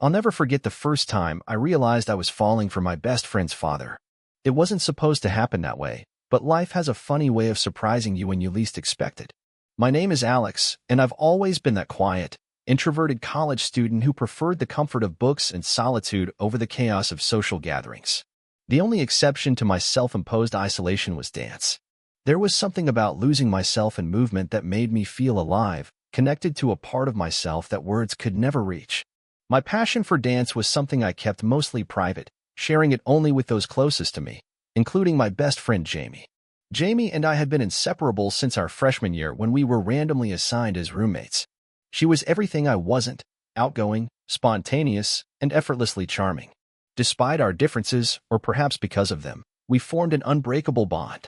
I'll never forget the first time I realized I was falling for my best friend's father. It wasn't supposed to happen that way, but life has a funny way of surprising you when you least expect it. My name is Alex, and I've always been that quiet, introverted college student who preferred the comfort of books and solitude over the chaos of social gatherings. The only exception to my self-imposed isolation was dance. There was something about losing myself in movement that made me feel alive, connected to a part of myself that words could never reach. My passion for dance was something I kept mostly private, sharing it only with those closest to me, including my best friend Jamie. Jamie and I had been inseparable since our freshman year when we were randomly assigned as roommates. She was everything I wasn't: outgoing, spontaneous, and effortlessly charming. Despite our differences, or perhaps because of them, we formed an unbreakable bond.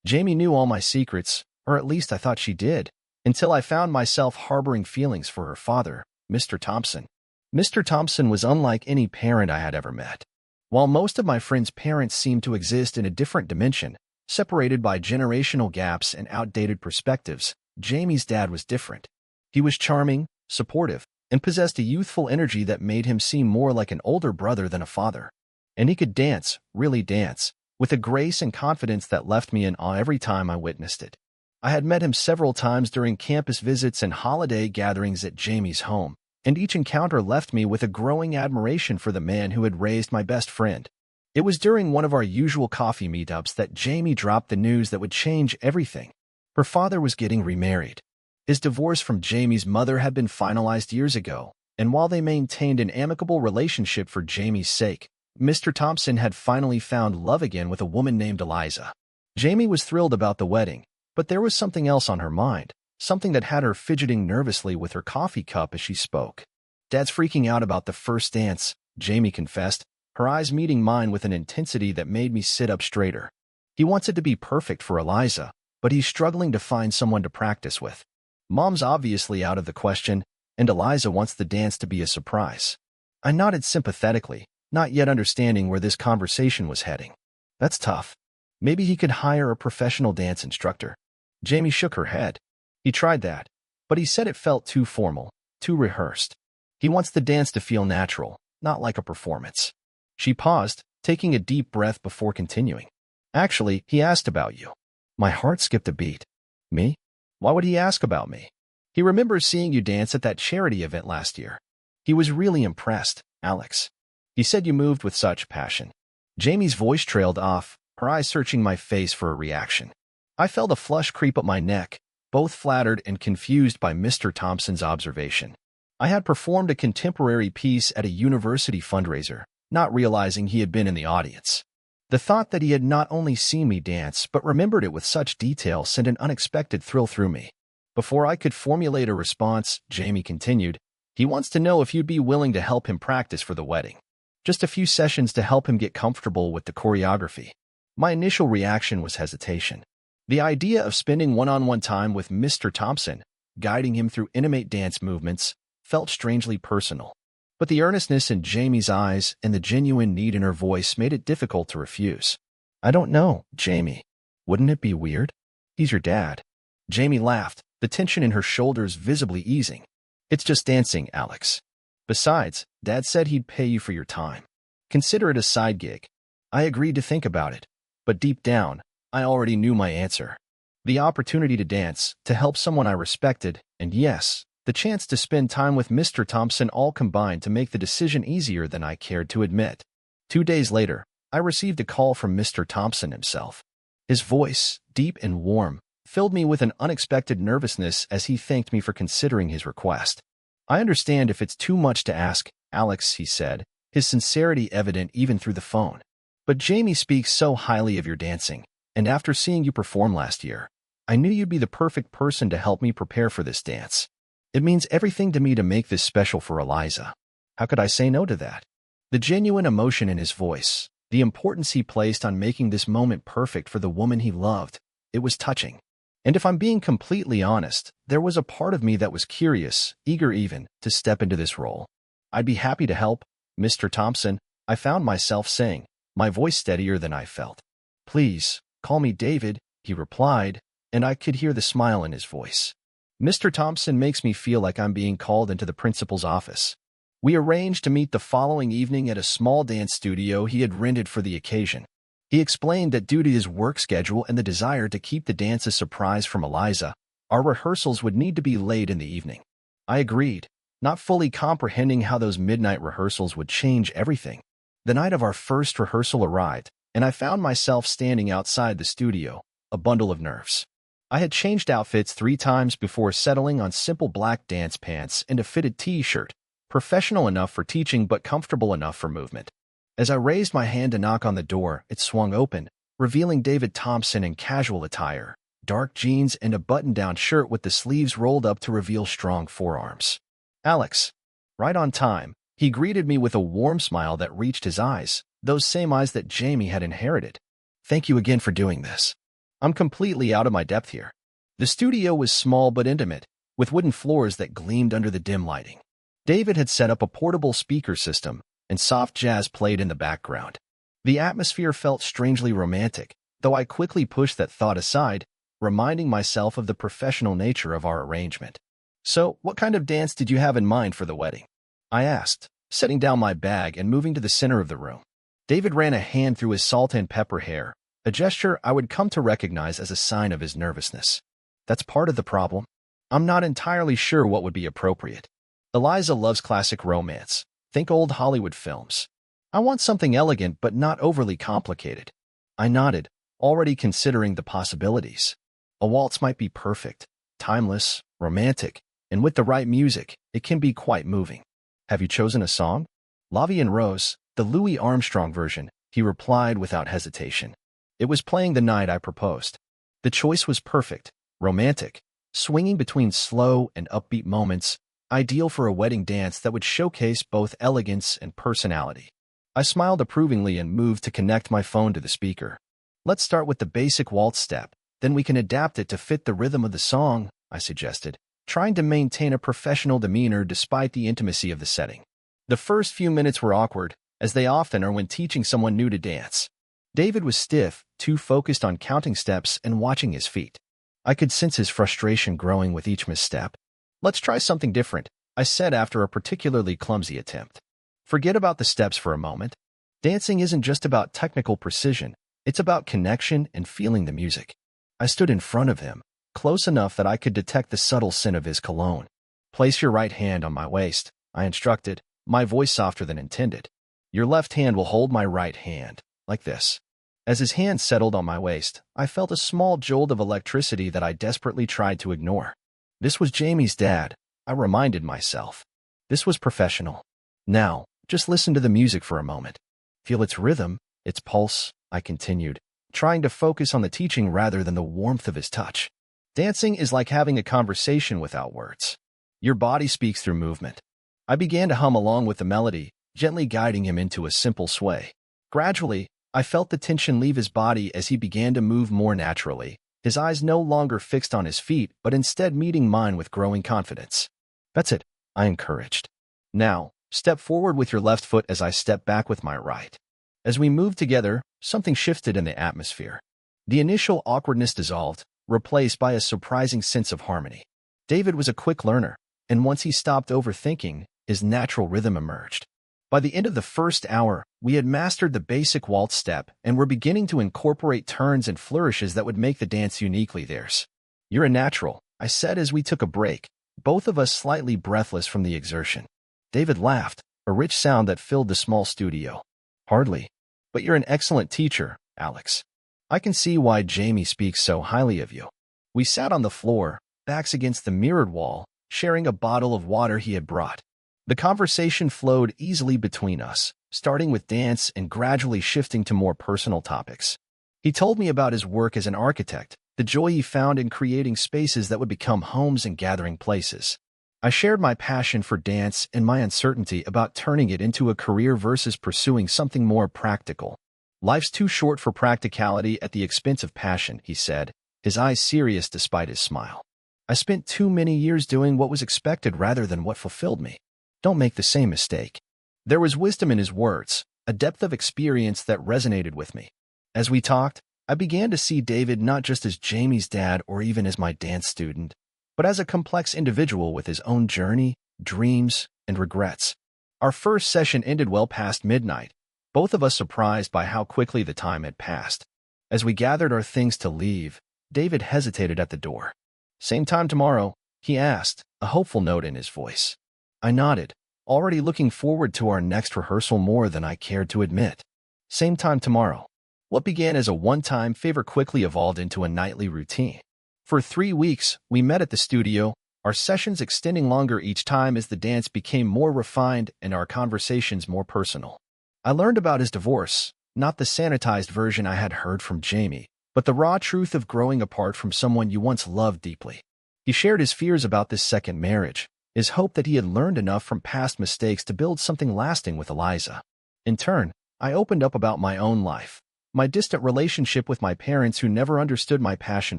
Jamie knew all my secrets, or at least I thought she did, until I found myself harboring feelings for her father, Mr. Thompson. Mr. Thompson was unlike any parent I had ever met. While most of my friends' parents seemed to exist in a different dimension, separated by generational gaps and outdated perspectives, Jamie's dad was different. He was charming, supportive, and possessed a youthful energy that made him seem more like an older brother than a father. And he could dance, really dance, with a grace and confidence that left me in awe every time I witnessed it. I had met him several times during campus visits and holiday gatherings at Jamie's home, and each encounter left me with a growing admiration for the man who had raised my best friend. It was during one of our usual coffee meetups that Jamie dropped the news that would change everything. Her father was getting remarried. His divorce from Jamie's mother had been finalized years ago, and while they maintained an amicable relationship for Jamie's sake, Mr. Thompson had finally found love again with a woman named Eliza. Jamie was thrilled about the wedding, but there was something else on her mind, something that had her fidgeting nervously with her coffee cup as she spoke. "Dad's freaking out about the first dance," Jamie confessed, her eyes meeting mine with an intensity that made me sit up straighter. "He wants it to be perfect for Eliza, but he's struggling to find someone to practice with. Mom's obviously out of the question, and Eliza wants the dance to be a surprise." I nodded sympathetically, not yet understanding where this conversation was heading. "That's tough. Maybe he could hire a professional dance instructor." Jamie shook her head. "He tried that, but he said it felt too formal, too rehearsed. He wants the dance to feel natural, not like a performance." She paused, taking a deep breath before continuing. "Actually, he asked about you." My heart skipped a beat. "Me? Why would he ask about me?" "He remembers seeing you dance at that charity event last year. He was really impressed, Alex. He said you moved with such passion." Jamie's voice trailed off, her eyes searching my face for a reaction. I felt a flush creep up my neck, both flattered and confused by Mr. Thompson's observation. I had performed a contemporary piece at a university fundraiser, not realizing he had been in the audience. The thought that he had not only seen me dance but remembered it with such detail sent an unexpected thrill through me. Before I could formulate a response, Jamie continued, "He wants to know if you'd be willing to help him practice for the wedding. Just a few sessions to help him get comfortable with the choreography." My initial reaction was hesitation. The idea of spending one-on-one time with Mr. Thompson, guiding him through intimate dance movements, felt strangely personal. But the earnestness in Jamie's eyes and the genuine need in her voice made it difficult to refuse. "I don't know, Jamie. Wouldn't it be weird? He's your dad." Jamie laughed, the tension in her shoulders visibly easing. "It's just dancing, Alex. Besides, Dad said he'd pay you for your time. Consider it a side gig." I agreed to think about it, but deep down, I already knew my answer. The opportunity to dance, to help someone I respected, and yes, the chance to spend time with Mr. Thompson all combined to make the decision easier than I cared to admit. 2 days later, I received a call from Mr. Thompson himself. His voice, deep and warm, filled me with an unexpected nervousness as he thanked me for considering his request. "I understand if it's too much to ask, Alex," he said, his sincerity evident even through the phone. "But Jamie speaks so highly of your dancing, and after seeing you perform last year, I knew you'd be the perfect person to help me prepare for this dance. It means everything to me to make this special for Eliza. How could I say no to that?" The genuine emotion in his voice, the importance he placed on making this moment perfect for the woman he loved, it was touching. And if I'm being completely honest, there was a part of me that was curious, eager even, to step into this role. "I'd be happy to help, Mr. Thompson," I found myself saying, my voice steadier than I felt. "Please, call me David," he replied, and I could hear the smile in his voice. "Mr. Thompson makes me feel like I'm being called into the principal's office." We arranged to meet the following evening at a small dance studio he had rented for the occasion. He explained that due to his work schedule and the desire to keep the dance a surprise from Eliza, our rehearsals would need to be late in the evening. I agreed, not fully comprehending how those midnight rehearsals would change everything. The night of our first rehearsal arrived, and I found myself standing outside the studio, a bundle of nerves. I had changed outfits 3 times before settling on simple black dance pants and a fitted t-shirt, professional enough for teaching but comfortable enough for movement. As I raised my hand to knock on the door, it swung open, revealing David Thompson in casual attire, dark jeans and a button-down shirt with the sleeves rolled up to reveal strong forearms. "Alex." Right on time, he greeted me with a warm smile that reached his eyes, those same eyes that Jamie had inherited. "Thank you again for doing this. I'm completely out of my depth here." The studio was small but intimate, with wooden floors that gleamed under the dim lighting. David had set up a portable speaker system, and soft jazz played in the background. The atmosphere felt strangely romantic, though I quickly pushed that thought aside, reminding myself of the professional nature of our arrangement. "So, what kind of dance did you have in mind for the wedding?" I asked, setting down my bag and moving to the center of the room. David ran a hand through his salt and pepper hair, a gesture I would come to recognize as a sign of his nervousness. "That's part of the problem. I'm not entirely sure what would be appropriate. Eliza loves classic romance. Think old Hollywood films. I want something elegant but not overly complicated." I nodded, already considering the possibilities. A waltz might be perfect, timeless, romantic, and with the right music, it can be quite moving. "Have you chosen a song?" "La Vie en Rose, the Louis Armstrong version," he replied without hesitation. It was playing the night I proposed. The choice was perfect, romantic, swinging between slow and upbeat moments, ideal for a wedding dance that would showcase both elegance and personality. I smiled approvingly and moved to connect my phone to the speaker. "Let's start with the basic waltz step, then we can adapt it to fit the rhythm of the song," I suggested, trying to maintain a professional demeanor despite the intimacy of the setting. The first few minutes were awkward, as they often are when teaching someone new to dance. David was stiff, too focused on counting steps and watching his feet. I could sense his frustration growing with each misstep. "Let's try something different," I said after a particularly clumsy attempt. "Forget about the steps for a moment. Dancing isn't just about technical precision, it's about connection and feeling the music." I stood in front of him, close enough that I could detect the subtle scent of his cologne. "Place your right hand on my waist," I instructed, my voice softer than intended. "Your left hand will hold my right hand, like this." As his hand settled on my waist, I felt a small jolt of electricity that I desperately tried to ignore. This was Jamie's dad, I reminded myself. This was professional. "Now, just listen to the music for a moment. Feel its rhythm, its pulse," I continued, trying to focus on the teaching rather than the warmth of his touch. "Dancing is like having a conversation without words. Your body speaks through movement." I began to hum along with the melody, gently guiding him into a simple sway. Gradually, I felt the tension leave his body as he began to move more naturally, his eyes no longer fixed on his feet but instead meeting mine with growing confidence. "That's it," I encouraged. "Now, step forward with your left foot as I step back with my right." As we moved together, something shifted in the atmosphere. The initial awkwardness dissolved, replaced by a surprising sense of harmony. David was a quick learner, and once he stopped overthinking, his natural rhythm emerged. By the end of the first hour, we had mastered the basic waltz step and were beginning to incorporate turns and flourishes that would make the dance uniquely theirs. "You're a natural," I said as we took a break, both of us slightly breathless from the exertion. David laughed, a rich sound that filled the small studio. "Hardly. But you're an excellent teacher, Alex. I can see why Jamie speaks so highly of you." We sat on the floor, backs against the mirrored wall, sharing a bottle of water he had brought. The conversation flowed easily between us, starting with dance and gradually shifting to more personal topics. He told me about his work as an architect, the joy he found in creating spaces that would become homes and gathering places. I shared my passion for dance and my uncertainty about turning it into a career versus pursuing something more practical. "Life's too short for practicality at the expense of passion," he said, his eyes serious despite his smile. "I spent too many years doing what was expected rather than what fulfilled me. Don't make the same mistake." There was wisdom in his words, a depth of experience that resonated with me. As we talked, I began to see David not just as Jamie's dad or even as my dance student, but as a complex individual with his own journey, dreams, and regrets. Our first session ended well past midnight, both of us surprised by how quickly the time had passed. As we gathered our things to leave, David hesitated at the door. "Same time tomorrow?" he asked, a hopeful note in his voice. I nodded, already looking forward to our next rehearsal more than I cared to admit. Same time tomorrow. What began as a one-time favor quickly evolved into a nightly routine. For 3 weeks, we met at the studio, our sessions extending longer each time as the dance became more refined and our conversations more personal. I learned about his divorce, not the sanitized version I had heard from Jamie, but the raw truth of growing apart from someone you once loved deeply. He shared his fears about this second marriage, his hope that he had learned enough from past mistakes to build something lasting with Eliza. In turn, I opened up about my own life, my distant relationship with my parents who never understood my passion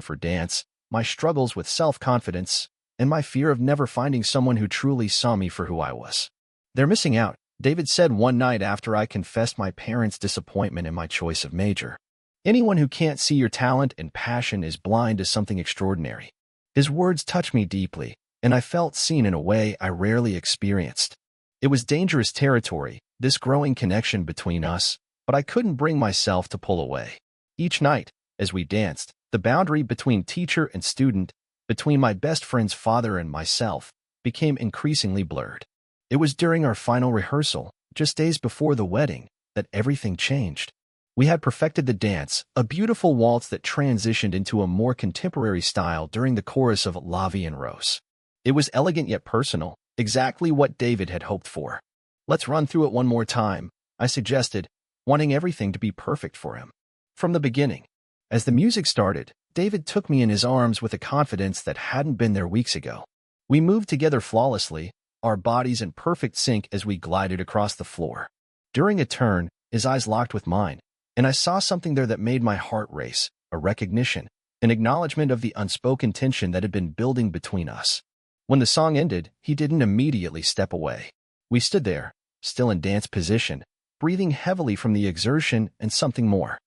for dance, my struggles with self-confidence, and my fear of never finding someone who truly saw me for who I was. "They're missing out," David said one night after I confessed my parents' disappointment in my choice of major. "Anyone who can't see your talent and passion is blind to something extraordinary." His words touched me deeply, and I felt seen in a way I rarely experienced. It was dangerous territory, this growing connection between us, but I couldn't bring myself to pull away. Each night, as we danced, the boundary between teacher and student, between my best friend's father and myself, became increasingly blurred. It was during our final rehearsal, just days before the wedding, that everything changed. We had perfected the dance, a beautiful waltz that transitioned into a more contemporary style during the chorus of Lavi and Rose. It was elegant yet personal, exactly what David had hoped for. "Let's run through it one more time," I suggested, wanting everything to be perfect for him. From the beginning. As the music started, David took me in his arms with a confidence that hadn't been there weeks ago. We moved together flawlessly, our bodies in perfect sync as we glided across the floor. During a turn, his eyes locked with mine, and I saw something there that made my heart race, a recognition, an acknowledgement of the unspoken tension that had been building between us. When the song ended, he didn't immediately step away. We stood there, still in dance position, breathing heavily from the exertion and something more.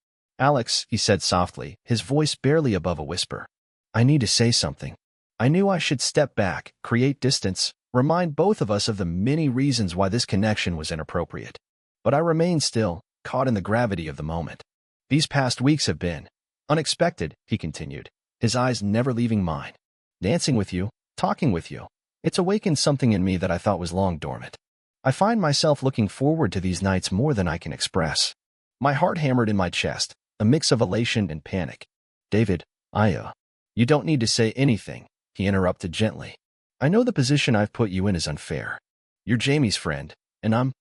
"Alex," he said softly, his voice barely above a whisper. "I need to say something." I knew I should step back, create distance, remind both of us of the many reasons why this connection was inappropriate. But I remained still, caught in the gravity of the moment. "These past weeks have been unexpected," he continued, his eyes never leaving mine. "Dancing with you, talking with you, it's awakened something in me that I thought was long dormant. I find myself looking forward to these nights more than I can express." My heart hammered in my chest, a mix of elation and panic. "David, you don't need to say anything," he interrupted gently. "I know the position I've put you in is unfair. You're Jamie's friend, and I'm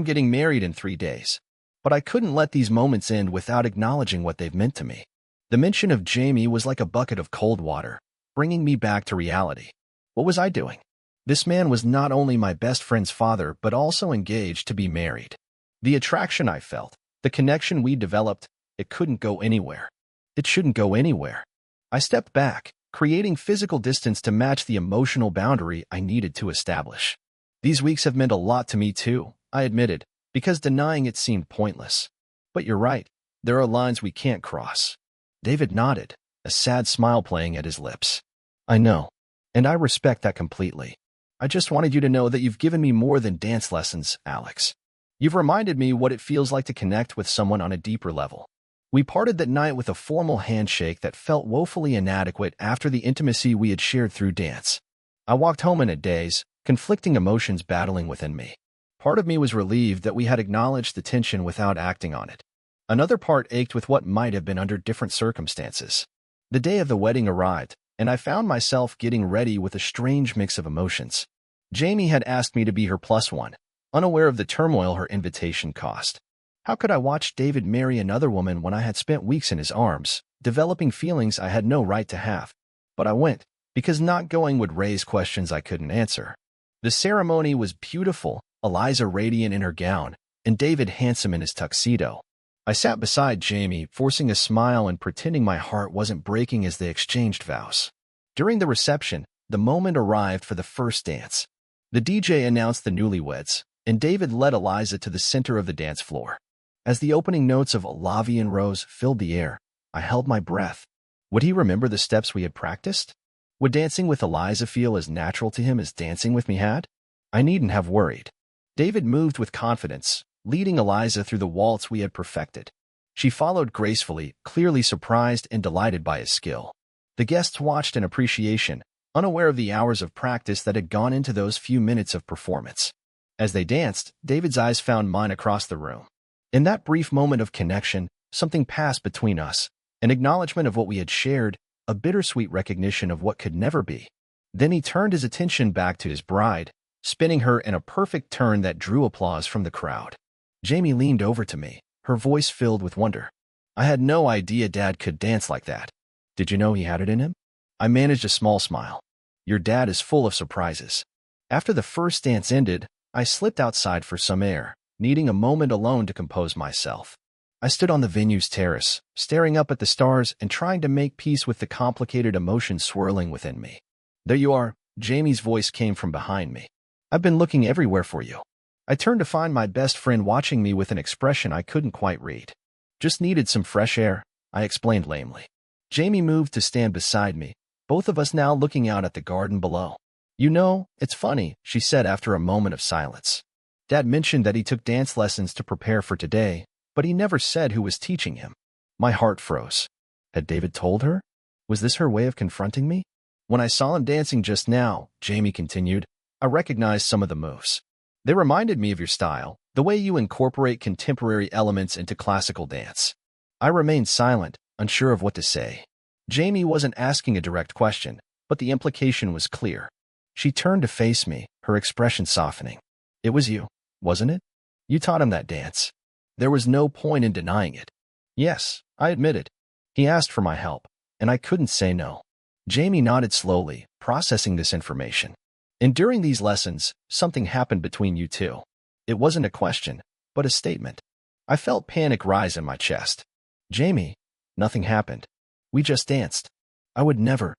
getting married in 3 days. But I couldn't let these moments end without acknowledging what they've meant to me." The mention of Jamie was like a bucket of cold water, bringing me back to reality. What was I doing? This man was not only my best friend's father, but also engaged to be married. The attraction I felt, the connection we developed, it couldn't go anywhere. It shouldn't go anywhere. I stepped back, creating physical distance to match the emotional boundary I needed to establish. "These weeks have meant a lot to me too," I admitted, because denying it seemed pointless. "But you're right, there are lines we can't cross." David nodded, a sad smile playing at his lips. "I know, and I respect that completely. I just wanted you to know that you've given me more than dance lessons, Alex. You've reminded me what it feels like to connect with someone on a deeper level." We parted that night with a formal handshake that felt woefully inadequate after the intimacy we had shared through dance. I walked home in a daze, conflicting emotions battling within me. Part of me was relieved that we had acknowledged the tension without acting on it. Another part ached with what might have been under different circumstances. The day of the wedding arrived, and I found myself getting ready with a strange mix of emotions. Jamie had asked me to be her plus one, unaware of the turmoil her invitation caused. How could I watch David marry another woman when I had spent weeks in his arms, developing feelings I had no right to have? But I went, because not going would raise questions I couldn't answer. The ceremony was beautiful, Eliza radiant in her gown, and David handsome in his tuxedo. I sat beside Jamie, forcing a smile and pretending my heart wasn't breaking as they exchanged vows. During the reception, the moment arrived for the first dance. The DJ announced the newlyweds, and David led Eliza to the center of the dance floor. As the opening notes of Lavi and Rose filled the air, I held my breath. Would he remember the steps we had practiced? Would dancing with Eliza feel as natural to him as dancing with me had? I needn't have worried. David moved with confidence, leading Eliza through the waltz we had perfected. She followed gracefully, clearly surprised and delighted by his skill. The guests watched in appreciation, unaware of the hours of practice that had gone into those few minutes of performance. As they danced, David's eyes found mine across the room. In that brief moment of connection, something passed between us, an acknowledgement of what we had shared, a bittersweet recognition of what could never be. Then he turned his attention back to his bride, spinning her in a perfect turn that drew applause from the crowd. Jamie leaned over to me, her voice filled with wonder. I had no idea Dad could dance like that. Did you know he had it in him? I managed a small smile. Your dad is full of surprises. After the first dance ended, I slipped outside for some air, needing a moment alone to compose myself. I stood on the venue's terrace, staring up at the stars and trying to make peace with the complicated emotions swirling within me. There you are, Jamie's voice came from behind me. I've been looking everywhere for you. I turned to find my best friend watching me with an expression I couldn't quite read. Just needed some fresh air, I explained lamely. Jamie moved to stand beside me, both of us now looking out at the garden below. You know, it's funny, she said after a moment of silence. Dad mentioned that he took dance lessons to prepare for today, but he never said who was teaching him. My heart froze. Had David told her? Was this her way of confronting me? When I saw him dancing just now, Jamie continued, I recognized some of the moves. They reminded me of your style, the way you incorporate contemporary elements into classical dance. I remained silent, unsure of what to say. Jamie wasn't asking a direct question, but the implication was clear. She turned to face me, her expression softening. It was you, wasn't it? You taught him that dance. There was no point in denying it. Yes, I admitted. He asked for my help, and I couldn't say no. Jamie nodded slowly, processing this information. And during these lessons, something happened between you two. It wasn't a question, but a statement. I felt panic rise in my chest. Jamie, nothing happened. We just danced. I would never.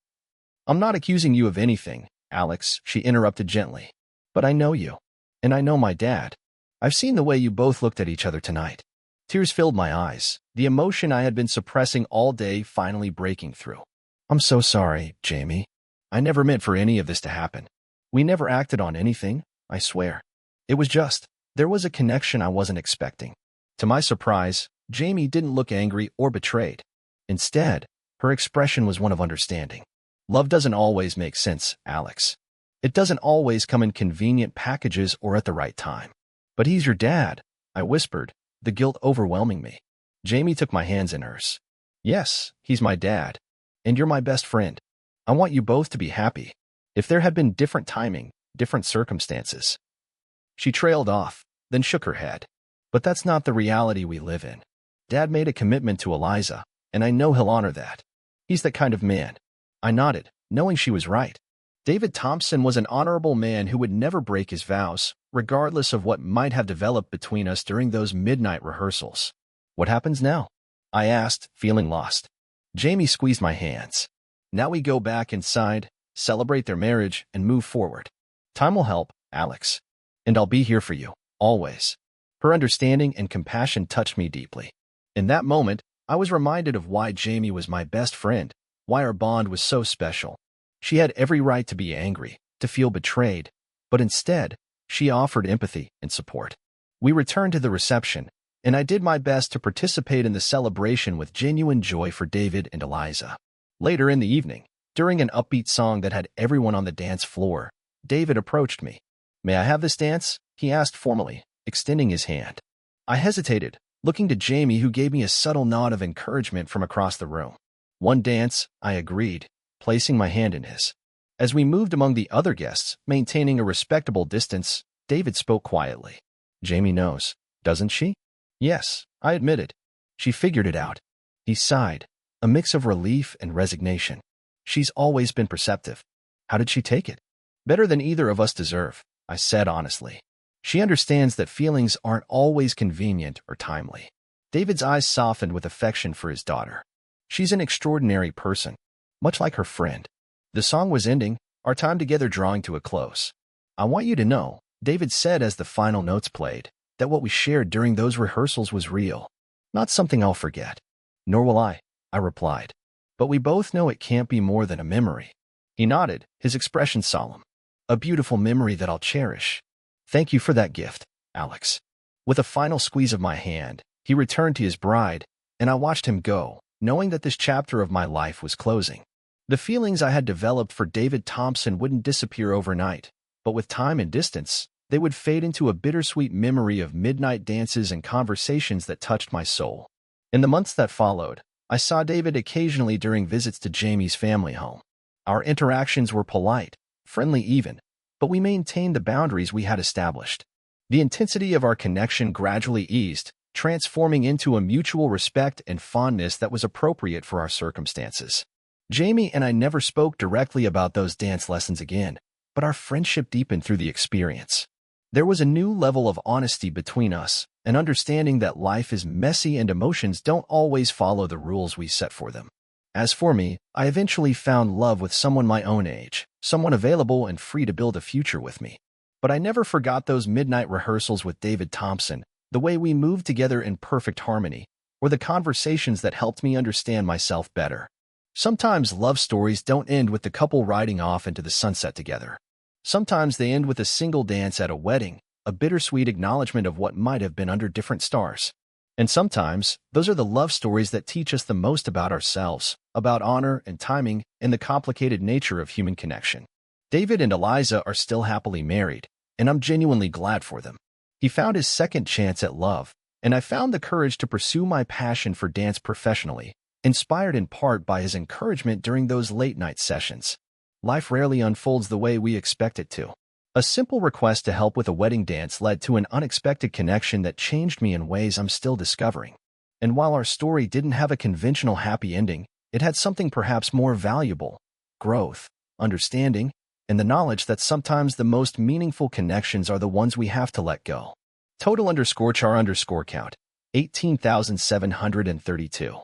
I'm not accusing you of anything, Alex, she interrupted gently. But I know you. And I know my dad. I've seen the way you both looked at each other tonight. Tears filled my eyes, the emotion I had been suppressing all day finally breaking through. I'm so sorry, Jamie. I never meant for any of this to happen. We never acted on anything, I swear. It was just, there was a connection I wasn't expecting. To my surprise, Jamie didn't look angry or betrayed. Instead, her expression was one of understanding. Love doesn't always make sense, Alex. It doesn't always come in convenient packages or at the right time. But he's your dad, I whispered, the guilt overwhelming me. Jamie took my hands in hers. Yes, he's my dad. And you're my best friend. I want you both to be happy. If there had been different timing, different circumstances. She trailed off, then shook her head. But that's not the reality we live in. Dad made a commitment to Eliza, and I know he'll honor that. He's that kind of man. I nodded, knowing she was right. David Thompson was an honorable man who would never break his vows, regardless of what might have developed between us during those midnight rehearsals. What happens now? I asked, feeling lost. Jamie squeezed my hands. Now we go back inside, celebrate their marriage, and move forward. Time will help, Alex. And I'll be here for you, always. Her understanding and compassion touched me deeply. In that moment, I was reminded of why Jamie was my best friend, why our bond was so special. She had every right to be angry, to feel betrayed, but instead, she offered empathy and support. We returned to the reception, and I did my best to participate in the celebration with genuine joy for David and Eliza. Later in the evening, during an upbeat song that had everyone on the dance floor, David approached me. May I have this dance? He asked formally, extending his hand. I hesitated, looking to Jamie, who gave me a subtle nod of encouragement from across the room. One dance, I agreed, placing my hand in his. As we moved among the other guests, maintaining a respectable distance, David spoke quietly. Jamie knows, doesn't she? Yes, I admitted. She figured it out. He sighed, a mix of relief and resignation. She's always been perceptive. How did she take it? Better than either of us deserve, I said honestly. She understands that feelings aren't always convenient or timely. David's eyes softened with affection for his daughter. She's an extraordinary person, much like her friend. The song was ending, our time together drawing to a close. I want you to know, David said as the final notes played, that what we shared during those rehearsals was real. Not something I'll forget. Nor will I replied. But we both know it can't be more than a memory. He nodded, his expression solemn. A beautiful memory that I'll cherish. Thank you for that gift. Alex. With a final squeeze of my hand, he returned to his bride, and I watched him go, knowing that this chapter of my life was closing. The feelings I had developed for David Thompson wouldn't disappear overnight, but with time and distance, they would fade into a bittersweet memory of midnight dances and conversations that touched my soul. In the months that followed, I saw David occasionally during visits to Jamie's family home. Our interactions were polite, friendly even, but we maintained the boundaries we had established. The intensity of our connection gradually eased, transforming into a mutual respect and fondness that was appropriate for our circumstances. Jamie and I never spoke directly about those dance lessons again, but our friendship deepened through the experience. There was a new level of honesty between us, an understanding that life is messy and emotions don't always follow the rules we set for them. As for me, I eventually found love with someone my own age, someone available and free to build a future with me. But I never forgot those midnight rehearsals with David Thompson, the way we moved together in perfect harmony, or the conversations that helped me understand myself better. Sometimes love stories don't end with the couple riding off into the sunset together. Sometimes they end with a single dance at a wedding, a bittersweet acknowledgement of what might have been under different stars. And sometimes, those are the love stories that teach us the most about ourselves, about honor and timing, and the complicated nature of human connection. David and Eliza are still happily married, and I'm genuinely glad for them. He found his second chance at love, and I found the courage to pursue my passion for dance professionally, inspired in part by his encouragement during those late-night sessions. Life rarely unfolds the way we expect it to. A simple request to help with a wedding dance led to an unexpected connection that changed me in ways I'm still discovering. And while our story didn't have a conventional happy ending, it had something perhaps more valuable: growth, understanding, and the knowledge that sometimes the most meaningful connections are the ones we have to let go. Total_char_count, 18,732.